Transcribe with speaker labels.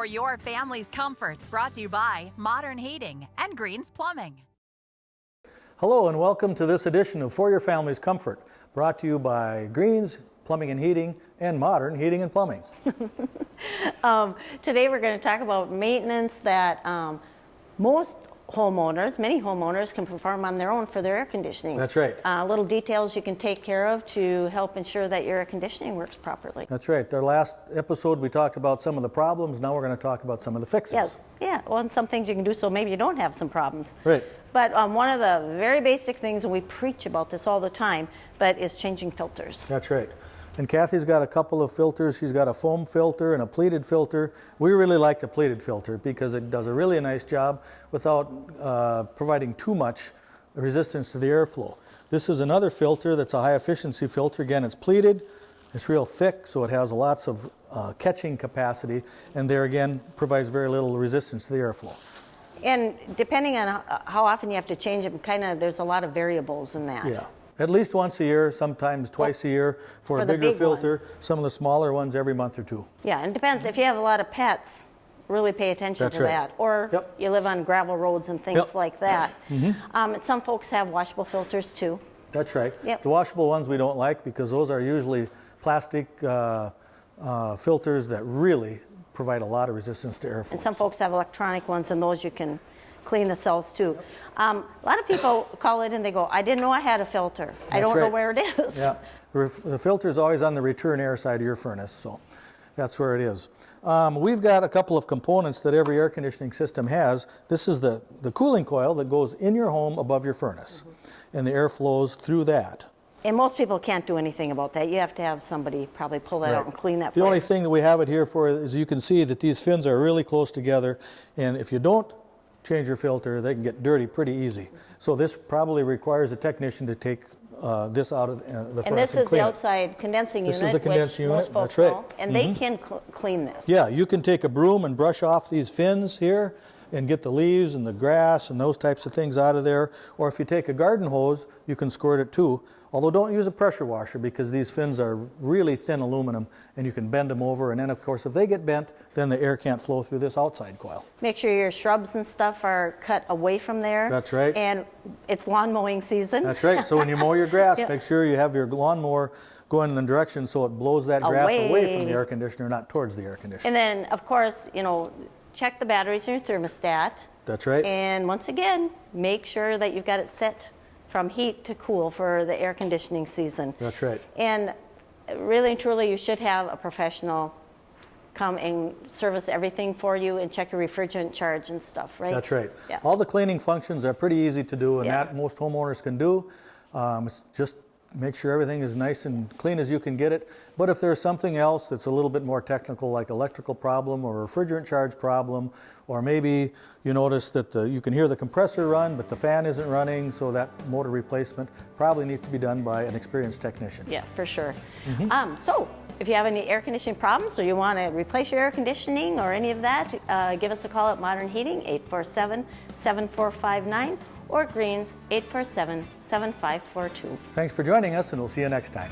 Speaker 1: for your family's comfort. Brought to you by Modern Heating and Greens Plumbing.
Speaker 2: Hello and welcome to this edition of For Your Family's Comfort, brought to you by Greens Plumbing and Heating and Modern Heating and Plumbing.
Speaker 3: Today we're going to talk about maintenance that many homeowners can perform on their own for their air conditioning.
Speaker 2: That's right.
Speaker 3: Little details you can take care of to help ensure that your air conditioning works properly.
Speaker 2: That's right. Our last episode we talked about some of the problems. Now we're going to talk about some of the fixes.
Speaker 3: Yes. Yeah. Well, and some things you can do so maybe you don't have some problems.
Speaker 2: Right.
Speaker 3: But one of the very basic things, and we preach about this all the time, but is changing filters.
Speaker 2: That's right. And Kathy's got a couple of filters. She's got a foam filter and a pleated filter. We really like the pleated filter because it does a really nice job without providing too much resistance to the airflow. This is another filter that's a high efficiency filter. Again, it's pleated. It's real thick, so it has lots of catching capacity, and there again provides very little resistance to the airflow.
Speaker 3: And depending on how often you have to change them, there's a lot of variables in that.
Speaker 2: Yeah. At least once a year, sometimes twice a year for a bigger filter. Some of the smaller ones every month or two.
Speaker 3: Yeah, and it depends. If you have a lot of pets, really pay attention to that. Or you live on gravel roads and things like that. Some folks have washable filters too.
Speaker 2: That's right. The washable ones we don't like because those are usually plastic filters that really provide a lot of resistance to airflow.
Speaker 3: And some folks have electronic ones, and those you can clean the cells too. A lot of people call it and they go, I didn't know I had a filter. I don't know where it is.
Speaker 2: Yeah, the filter is always on the return air side of your furnace, so that's where it is. We've got a couple of components that every air conditioning system has. This is the cooling coil that goes in your home above your furnace, and the air flows through that.
Speaker 3: And most people can't do anything about that. You have to have somebody probably pull that out and clean that for you.
Speaker 2: The only thing that we have it here for is you can see that these fins are really close together, and if you don't change your filter, they can get dirty pretty easy. So this probably requires a technician to take this out of the furnace.
Speaker 3: And this is the outside condensing unit.
Speaker 2: This is the condensing unit,
Speaker 3: that's right. And they can clean this.
Speaker 2: Yeah, you can take a broom and brush off these fins here and get the leaves and the grass and those types of things out of there. Or if you take a garden hose, you can squirt it too. Although don't use a pressure washer because these fins are really thin aluminum and you can bend them over. And then of course if they get bent, then the air can't flow through this outside coil.
Speaker 3: Make sure your shrubs and stuff are cut away from there.
Speaker 2: That's right.
Speaker 3: And it's lawn mowing season.
Speaker 2: That's right. So when you mow your grass, make sure you have your lawnmower going in the direction so it blows that grass away from the air conditioner, not towards the air conditioner.
Speaker 3: And then of course, check the batteries in your thermostat.
Speaker 2: That's right.
Speaker 3: And once again, make sure that you've got it set from heat to cool for the air conditioning season.
Speaker 2: That's right.
Speaker 3: And really and truly, you should have a professional come and service everything for you and check your refrigerant charge and stuff, right?
Speaker 2: That's right.
Speaker 3: Yeah.
Speaker 2: All the cleaning functions are pretty easy to do, and that most homeowners can do. It's just make sure everything is nice and clean as you can get it. But if there's something else that's a little bit more technical, like electrical problem or refrigerant charge problem, or maybe you notice that you can hear the compressor run, but the fan isn't running, so that motor replacement probably needs to be done by an experienced technician.
Speaker 3: Yeah, for sure. So if you have any air conditioning problems or you want to replace your air conditioning or any of that, give us a call at Modern Heating, 847-7459. or Greens, 847-7542.
Speaker 2: Thanks for joining us, and we'll see you next time.